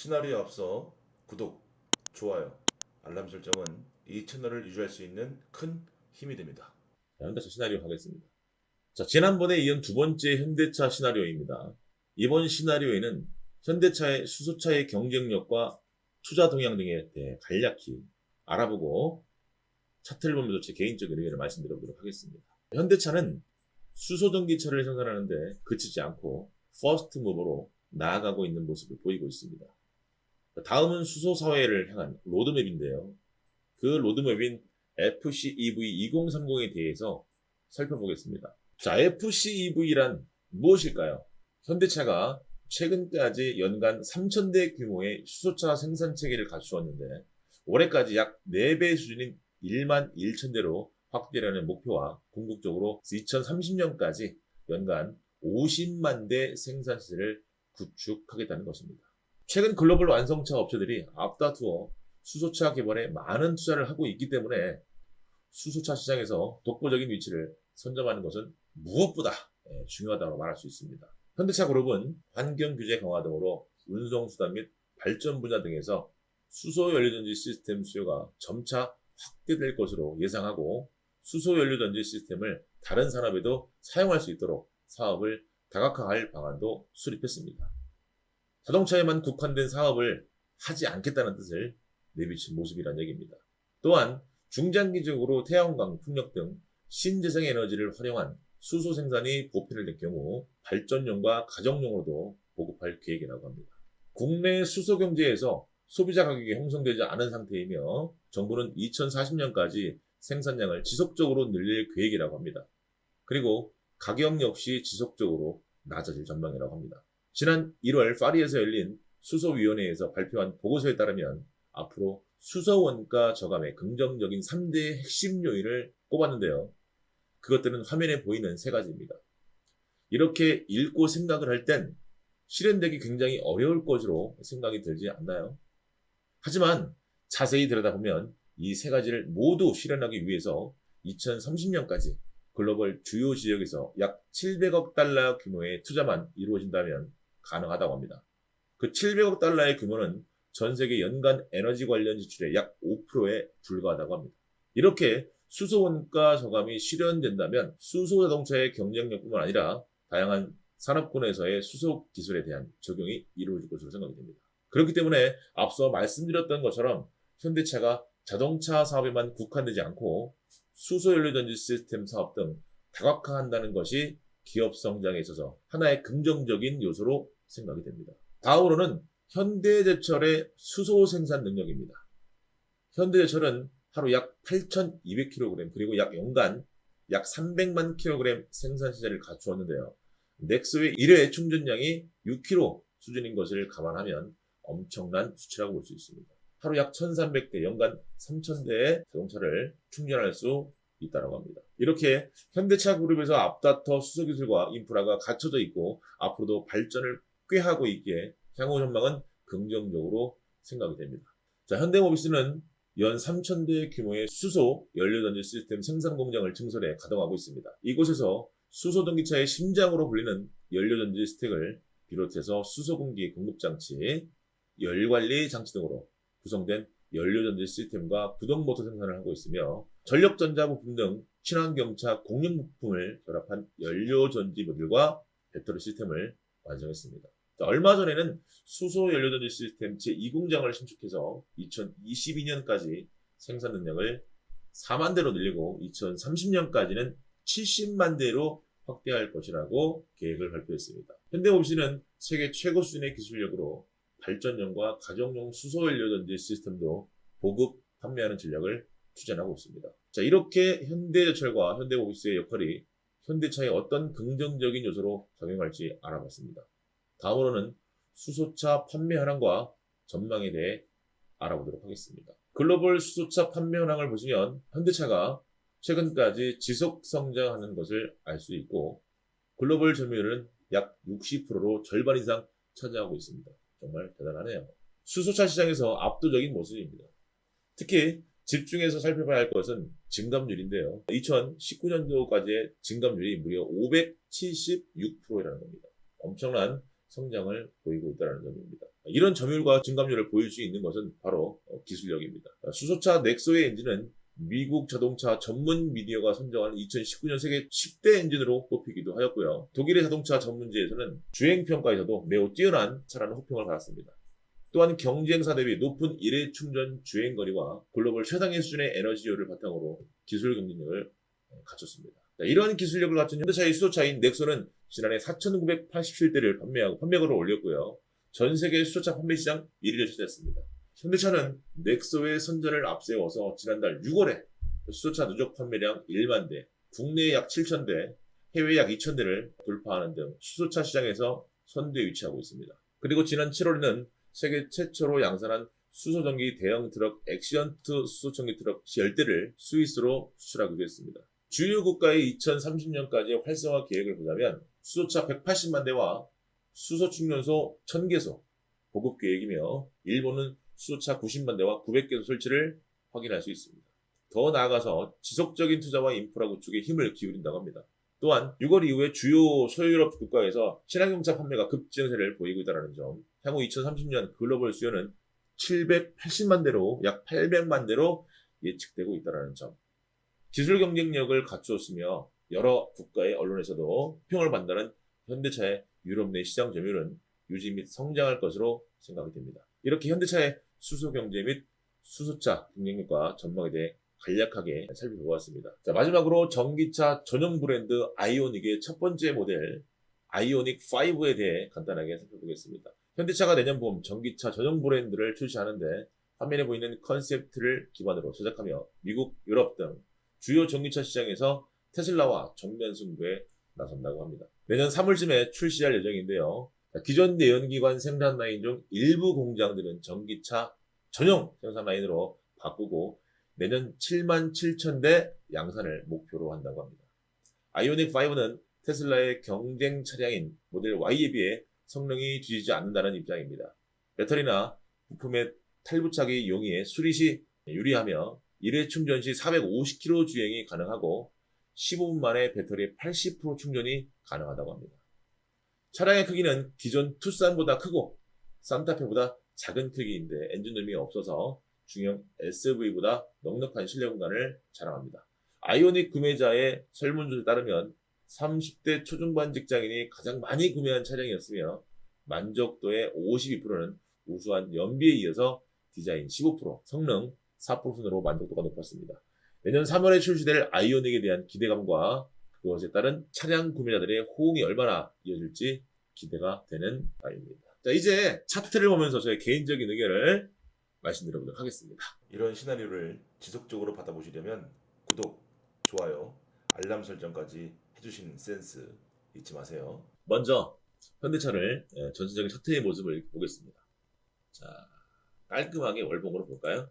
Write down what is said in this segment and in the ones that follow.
시나리오에 앞서 구독, 좋아요, 알람 설정은 이 채널을 유지할 수 있는 큰 힘이 됩니다. 자, 현대차 시나리오 가겠습니다. 자, 지난번에 이은 두 번째 현대차 시나리오입니다. 이번 시나리오에는 현대차의 수소차의 경쟁력과 투자 동향 등에 대해 간략히 알아보고 차트를 보면서 제 개인적인 의견을 말씀드려보도록 하겠습니다. 현대차는 수소전기차를 생산하는데 그치지 않고 퍼스트 무버로 나아가고 있는 모습을 보이고 있습니다. 다음은 수소사회를 향한 로드맵인데요. 그 로드맵인 FCEV 2030에 대해서 살펴보겠습니다. 자, FCEV란 무엇일까요? 현대차가 최근까지 연간 3,000대 규모의 수소차 생산 체계를 갖추었는데 올해까지 약 4배 수준인 1만 1,000대로 확대하는 목표와 궁극적으로 2030년까지 연간 50만 대 생산 시세를 구축하겠다는 것입니다. 최근 글로벌 완성차 업체들이 앞다투어 수소차 개발에 많은 투자를 하고 있기 때문에 수소차 시장에서 독보적인 위치를 선점하는 것은 무엇보다 중요하다고 말할 수 있습니다. 현대차 그룹은 환경 규제 강화 등으로 운송수단 및 발전 분야 등에서 수소 연료전지 시스템 수요가 점차 확대될 것으로 예상하고 수소 연료전지 시스템을 다른 산업에도 사용할 수 있도록 사업을 다각화할 방안도 수립했습니다. 자동차에만 국한된 사업을 하지 않겠다는 뜻을 내비친 모습이란 얘기입니다. 또한 중장기적으로 태양광, 풍력 등 신재생 에너지를 활용한 수소 생산이 보편화될 경우 발전용과 가정용으로도 보급할 계획이라고 합니다. 국내 수소 경제에서 소비자 가격이 형성되지 않은 상태이며 정부는 2040년까지 생산량을 지속적으로 늘릴 계획이라고 합니다. 그리고 가격 역시 지속적으로 낮아질 전망이라고 합니다. 지난 1월 파리에서 열린 수소위원회에서 발표한 보고서에 따르면 앞으로 수소 원가 저감의 긍정적인 3대 핵심 요인을 꼽았는데요. 그것들은 화면에 보이는 세 가지입니다. 이렇게 읽고 생각을 할 땐 실현되기 굉장히 어려울 것으로 생각이 들지 않나요? 하지만 자세히 들여다보면 이 세 가지를 모두 실현하기 위해서 2030년까지 글로벌 주요 지역에서 약 700억 달러 규모의 투자만 이루어진다면 가능하다고 합니다. 그 700억 달러의 규모는 전 세계 연간 에너지 관련 지출의 약 5%에 불과하다고 합니다. 이렇게 수소 원가 저감이 실현된다면 수소 자동차의 경쟁력뿐만 아니라 다양한 산업군에서의 수소 기술에 대한 적용이 이루어질 것으로 생각이 됩니다. 그렇기 때문에 앞서 말씀드렸던 것처럼 현대차가 자동차 사업에만 국한되지 않고 수소 연료전지 시스템 사업 등 다각화한다는 것이 기업 성장에 있어서 하나의 긍정적인 요소로 생각이 됩니다. 다음으로는 현대제철의 수소 생산 능력입니다. 현대제철은 하루 약 8,200kg 그리고 약 연간 약 300만 kg 생산 시세를 갖추었는데요. 넥소의 1회 충전량이 6kg 수준인 것을 감안하면 엄청난 수치라고 볼 수 있습니다. 하루 약 1,300대, 연간 3,000대의 자동차를 충전할 수 있다고 합니다. 이렇게 현대차 그룹에서 앞다퉈 수소 기술과 인프라가 갖춰져 있고 앞으로도 발전을 꾀하고 있기에 향후 전망은 긍정적으로 생각이 됩니다. 자, 현대모비스는 연 3,000대 규모의 수소 연료전지 시스템 생산 공장을 증설해 가동하고 있습니다. 이곳에서 수소 전기차의 심장으로 불리는 연료전지 스택을 비롯해서 수소 공기 공급 장치, 열관리 장치 등으로 구성된 연료전지 시스템과 구동 모터 생산을 하고 있으며 전력전자 부품 등 친환경차 공용 부품을 결합한 연료전지 모듈과 배터리 시스템을 완성했습니다. 얼마 전에는 수소 연료전지 시스템 제2공장을 신축해서 2022년까지 생산 능력을 4만 대로 늘리고 2030년까지는 70만 대로 확대할 것이라고 계획을 발표했습니다. 현대모비스는 세계 최고 수준의 기술력으로 발전용과 가정용 수소 연료전지 시스템도 보급 판매하는 전략을 추진하고 있습니다. 자, 이렇게 현대제철과 현대모비스의 역할이 현대차에 어떤 긍정적인 요소로 작용할지 알아봤습니다. 다음으로는 수소차 판매 현황과 전망에 대해 알아보도록 하겠습니다. 글로벌 수소차 판매 현황을 보시면 현대차가 최근까지 지속 성장하는 것을 알 수 있고 글로벌 점유율은 약 60%로 절반 이상 차지하고 있습니다. 정말 대단하네요. 수소차 시장에서 압도적인 모습입니다. 특히 집중해서 살펴봐야 할 것은 증감률인데요. 2019년도까지의 증감률이 무려 576%라는 겁니다. 엄청난 성장을 보이고 있다는 점입니다. 이런 점유율과 증감률을 보일 수 있는 것은 바로 기술력입니다. 수소차 넥소의 엔진은 미국 자동차 전문 미디어가 선정한 2019년 세계 10대 엔진으로 꼽히기도 하였고요. 독일의 자동차 전문지에서는 주행평가에서도 매우 뛰어난 차라는 호평을 받았습니다. 또한 경쟁사 대비 높은 일회 충전 주행거리와 글로벌 최상의 수준의 에너지효를 바탕으로 기술 경쟁력을 갖췄습니다. 이러한 기술력을 갖춘 현대차의 수소차인 넥소는 지난해 4,987대를 판매額을 올렸고요. 전 세계 수소차 판매 시장 1위를 차지했습니다. 현대차는 넥소의 선전을 앞세워서 지난달 6월에 수소차 누적 판매량 1만 대, 국내 약 7,000대, 해외 약 2,000대를 돌파하는 등 수소차 시장에서 선두에 위치하고 있습니다. 그리고 지난 7월에는 세계 최초로 양산한 수소전기 대형 트럭 엑시언트 수소전기 트럭 10대를 스위스로 수출하기도 했습니다. 주요 국가의 2030년까지의 활성화 계획을 보자면 수소차 180만 대와 수소 충전소 1000개소 보급 계획이며 일본은 수소차 90만 대와 900개소 설치를 확인할 수 있습니다. 더 나아가서 지속적인 투자와 인프라 구축에 힘을 기울인다고 합니다. 또한 6월 이후에 주요 서유럽 국가에서 친환경차 판매가 급증세를 보이고 있다는 점, 향후 2030년 글로벌 수요는 780만 대로 약 800만 대로 예측되고 있다는 점, 기술 경쟁력을 갖추었으며 여러 국가의 언론에서도 호평을 받는다는 현대차의 유럽 내 시장 점유율은 유지 및 성장할 것으로 생각이 됩니다. 이렇게 현대차의 수소 경제 및 수소차 경쟁력과 전망에 대해 간략하게 살펴보았습니다. 자, 마지막으로 전기차 전용 브랜드 아이오닉의 첫 번째 모델 아이오닉 5에 대해 간단하게 살펴보겠습니다. 현대차가 내년 봄 전기차 전용 브랜드를 출시하는데 화면에 보이는 컨셉트를 기반으로 제작하며 미국, 유럽 등 주요 전기차 시장에서 테슬라와 정면 승부에 나선다고 합니다. 내년 3월쯤에 출시할 예정인데요. 기존 내연기관 생산 라인 중 일부 공장들은 전기차 전용 생산 라인으로 바꾸고 내년 77,000대 양산을 목표로 한다고 합니다. 아이오닉5는 테슬라의 경쟁 차량인 모델 Y에 비해 성능이 뒤지지 않는다는 입장입니다. 배터리나 부품의 탈부착이 용이해 수리 시 유리하며 1회 충전 시 450km 주행이 가능하고 15분 만에 배터리 80% 충전이 가능하다고 합니다. 차량의 크기는 기존 투싼보다 크고 산타페보다 작은 크기인데 엔진룸이 없어서 중형 SUV보다 넉넉한 실내 공간을 자랑합니다. 아이오닉 구매자의 설문조사에 따르면 30대 초중반 직장인이 가장 많이 구매한 차량이었으며 만족도의 52%는 우수한 연비에 이어서 디자인 15%, 성능 4% 순으로 만족도가 높았습니다. 내년 3월에 출시될 아이오닉에 대한 기대감과 그것에 따른 차량 구매자들의 호응이 얼마나 이어질지 기대가 되는 바입니다. 자, 이제 차트를 보면서 저의 개인적인 의견을 말씀드려보도록 하겠습니다. 이런 시나리오를 지속적으로 받아보시려면 구독, 좋아요, 알람 설정까지 해주시는 센스 잊지 마세요. 먼저 현대차를 전체적인 차트의 모습을 보겠습니다. 자, 깔끔하게 월봉으로 볼까요?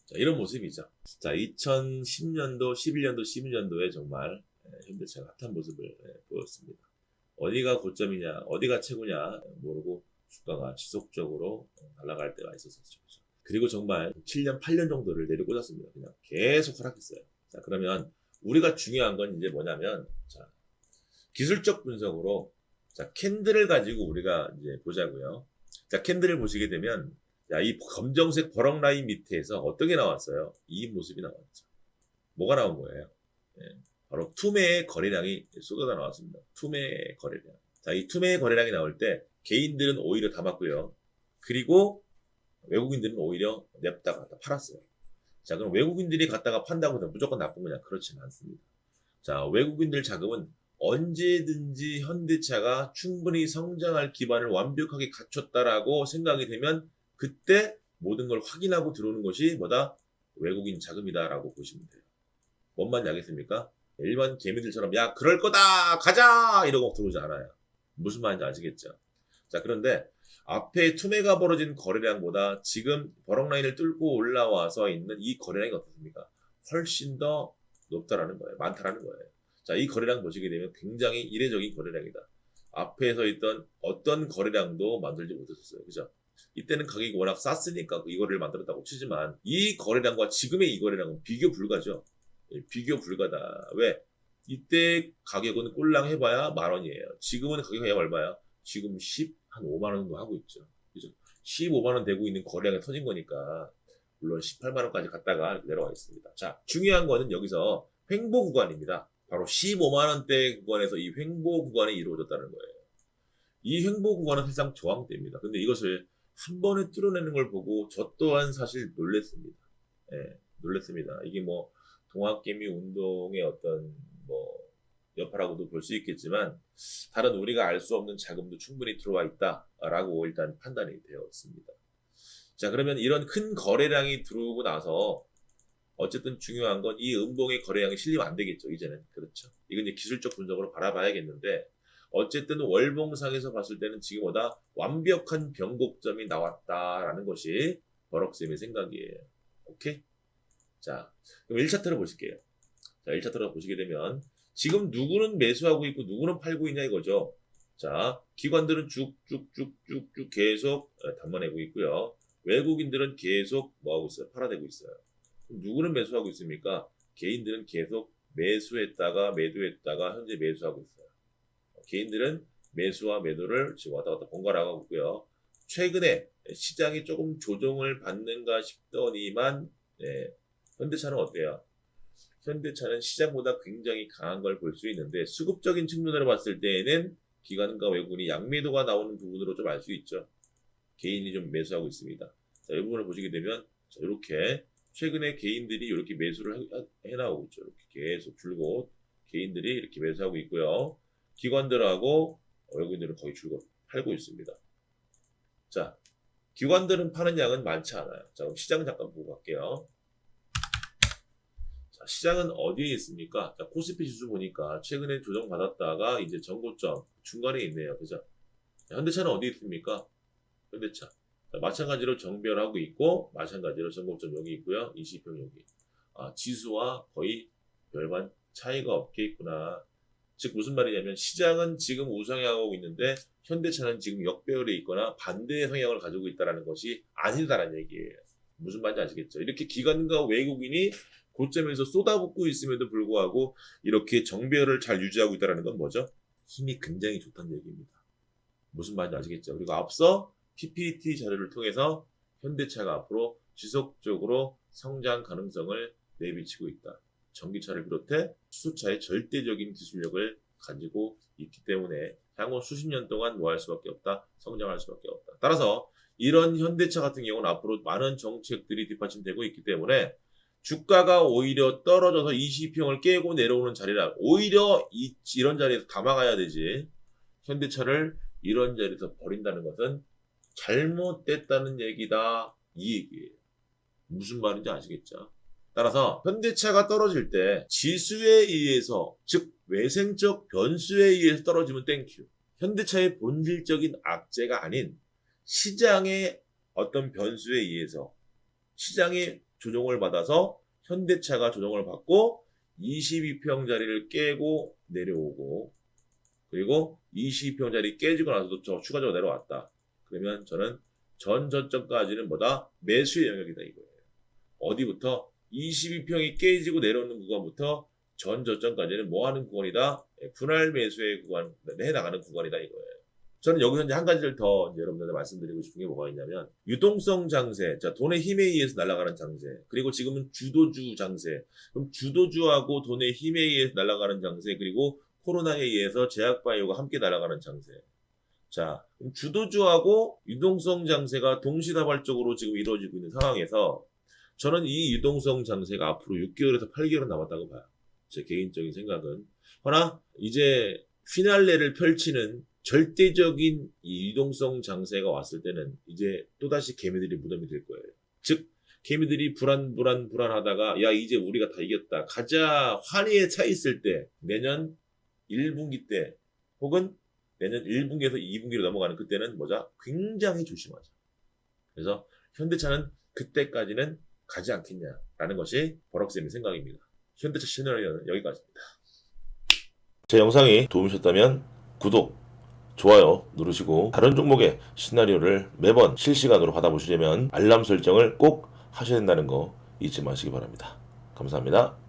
자, 이런 모습이죠. 자, 2010년도, 11년도, 12년도에 정말 현대차가 핫한 모습을 보였습니다. 어디가 고점이냐, 어디가 최고냐 모르고 주가가 지속적으로 날아갈 때가 있었었죠. 그리고 정말 7년, 8년 정도를 내려꽂았습니다. 그냥 계속 하락했어요. 자, 그러면 우리가 중요한 건 이제 뭐냐면, 자, 기술적 분석으로, 자, 캔들을 가지고 우리가 이제 보자고요. 자, 캔들을 보시게 되면, 자, 이 검정색 버럭 라인 밑에서 어떤 게 나왔어요? 이 모습이 나왔죠. 뭐가 나온 거예요? 예, 바로 투매의 거래량이 쏟아져 나왔습니다. 투매의 거래량. 자, 이 투매의 거래량이 나올 때 개인들은 오히려 담았고요. 그리고 외국인들은 오히려 냅다가 갖다 팔았어요. 자, 그럼 외국인들이 갖다가 판다고 해서 무조건 나쁜 거냐? 그렇지는 않습니다. 자, 외국인들 자금은 언제든지 현대차가 충분히 성장할 기반을 완벽하게 갖췄다라고 생각이 되면 그때 모든 걸 확인하고 들어오는 것이 뭐다? 외국인 자금이다라고 보시면 돼요. 뭔 말인지 알겠습니까? 일반 개미들처럼 야 그럴 거다 가자 이러고 들어오지 않아요. 무슨 말인지 아시겠죠? 자, 그런데 앞에 투매가 벌어진 거래량보다 지금 버럭라인을 뚫고 올라와서 있는 이 거래량이 어떻습니까? 훨씬 더 높다라는 거예요. 많다라는 거예요. 자, 이 거래량 보시게 되면 굉장히 이례적인 거래량이다. 앞에 서 있던 어떤 거래량도 만들지 못했었어요. 그죠? 이때는 가격이 워낙 쌌으니까 이 거래를 만들었다고 치지만 이 거래량과 지금의 이 거래량은 비교 불가죠. 비교 불가다. 왜? 이때 가격은 꼴랑 해봐야 10,000원이에요. 지금은 가격이 얼마야? 지금 한 5만 원 정도 하고 있죠. 그죠? 15만 원 되고 있는 거래량이 터진 거니까 물론 18만 원까지 갔다가 이렇게 내려와 있습니다. 자, 중요한 거는 여기서 횡보 구간입니다. 바로 15만 원대 구간에서 이 횡보 구간이 이루어졌다는 거예요. 이 횡보 구간은 사실상 저항대입니다. 근데 이것을 한 번에 뚫어내는 걸 보고 저 또한 사실 놀랬습니다. 예, 놀랬습니다. 이게 뭐 동학개미 운동의 어떤 뭐 여파라고도 볼 수 있겠지만 다른 우리가 알 수 없는 자금도 충분히 들어와 있다라고 일단 판단이 되었습니다. 자, 그러면 이런 큰 거래량이 들어오고 나서 어쨌든 중요한 건 이 음봉의 거래량이 실리면 안 되겠죠, 이제는. 그렇죠. 이건 이제 기술적 분석으로 바라봐야겠는데 어쨌든 월봉상에서 봤을 때는 지금보다 완벽한 변곡점이 나왔다라는 것이 버럭쌤의 생각이에요. 오케이? 자, 그럼 1차트를 보실게요. 자, 1차트를 보시게 되면 지금 누구는 매수하고 있고 누구는 팔고 있냐 이거죠. 자, 기관들은 쭉쭉쭉쭉쭉 계속 담아내고 있고요. 외국인들은 계속 뭐하고 있어요? 팔아대고 있어요. 그럼 누구는 매수하고 있습니까? 개인들은 계속 매수했다가 매도했다가 현재 매수하고 있어요. 개인들은 매수와 매도를 지금 왔다 갔다 번갈아 가고 있고요. 최근에 시장이 조금 조정을 받는가 싶더니만 현대차는 어때요? 현대차는 시장보다 굉장히 강한 걸 볼 수 있는데 수급적인 측면으로 봤을 때에는 기관과 외국인이 양매도가 나오는 부분으로 좀 알 수 있죠. 개인이 좀 매수하고 있습니다. 자, 이 부분을 보시게 되면 자, 이렇게 최근에 개인들이 이렇게 매수를 해나오고 있죠. 이렇게 계속 줄곧 개인들이 이렇게 매수하고 있고요. 기관들하고 외국인들은 거의 줄곧 팔고 있습니다. 자, 기관들은 파는 양은 많지 않아요. 자, 그럼 시장 잠깐 보고 갈게요. 자, 시장은 어디에 있습니까? 자, 코스피 지수 보니까 최근에 조정받았다가 이제 전고점 중간에 있네요. 그죠? 자, 현대차는 어디 있습니까? 현대차. 자, 마찬가지로 정별하고 있고 마찬가지로 전고점 여기 있고요. 20평 여기. 지수와 거의 별반 차이가 없겠구나. 즉 무슨 말이냐면 시장은 지금 우상향하고 있는데 현대차는 지금 역배열에 있거나 반대의 성향을 가지고 있다는 것이 아니다라는 얘기예요. 무슨 말인지 아시겠죠? 이렇게 기관과 외국인이 고점에서 쏟아붓고 있음에도 불구하고 이렇게 정배열을 잘 유지하고 있다는 건 뭐죠? 힘이 굉장히 좋다는 얘기입니다. 무슨 말인지 아시겠죠? 그리고 앞서 PPT 자료를 통해서 현대차가 앞으로 지속적으로 성장 가능성을 내비치고 있다. 전기차를 비롯해 수소차의 절대적인 기술력을 가지고 있기 때문에 향후 수십 년 동안 뭐 할 수밖에 없다. 성장할 수밖에 없다. 따라서 이런 현대차 같은 경우는 앞으로 많은 정책들이 뒷받침되고 있기 때문에 주가가 오히려 떨어져서 20평을 깨고 내려오는 자리라 오히려 이런 자리에서 담아가야 되지. 현대차를 이런 자리에서 버린다는 것은 잘못됐다는 얘기다. 이 얘기예요. 무슨 말인지 아시겠죠? 따라서 현대차가 떨어질 때 지수에 의해서 즉 외생적 변수에 의해서 떨어지면 땡큐. 현대차의 본질적인 악재가 아닌 시장의 어떤 변수에 의해서 시장이 조정을 받아서 현대차가 조정을 받고 22평 자리를 깨고 내려오고 그리고 22평 자리 깨지고 나서도 추가적으로 내려왔다. 그러면 저는 전 저점까지는 뭐다? 매수의 영역이다 이거예요. 어디부터? 22평이 깨지고 내려오는 구간부터 전 저점까지는 뭐 하는 구간이다? 분할 매수의 구간, 해나가는 구간이다 이거예요. 저는 여기서 이제 한 가지를 더 여러분들한테 말씀드리고 싶은 게 뭐가 있냐면 유동성 장세, 자 돈의 힘에 의해서 날아가는 장세, 그리고 지금은 주도주 장세. 그럼 주도주하고 돈의 힘에 의해서 날아가는 장세, 그리고 코로나에 의해서 제약바이오가 함께 날아가는 장세. 자, 그럼 주도주하고 유동성 장세가 동시다발적으로 지금 이루어지고 있는 상황에서 저는 이 유동성 장세가 앞으로 6개월에서 8개월은 남았다고 봐요. 제 개인적인 생각은. 허나 이제 피날레를 펼치는 절대적인 이 유동성 장세가 왔을 때는 이제 또다시 개미들이 무덤이 될 거예요. 즉 개미들이 불안하다가 야 이제 우리가 다 이겼다. 가자 환희에 차 있을 때 내년 1분기 때 혹은 내년 1분기에서 2분기로 넘어가는 그때는 뭐자? 굉장히 조심하자. 그래서 현대차는 그때까지는 가지 않겠냐라는 것이 버럭쌤의 생각입니다. 현대차 시나리오는 여기까지입니다. 제 영상이 도움이셨다면 구독, 좋아요 누르시고 다른 종목의 시나리오를 매번 실시간으로 받아보시려면 알람 설정을 꼭 하셔야 된다는 거 잊지 마시기 바랍니다. 감사합니다.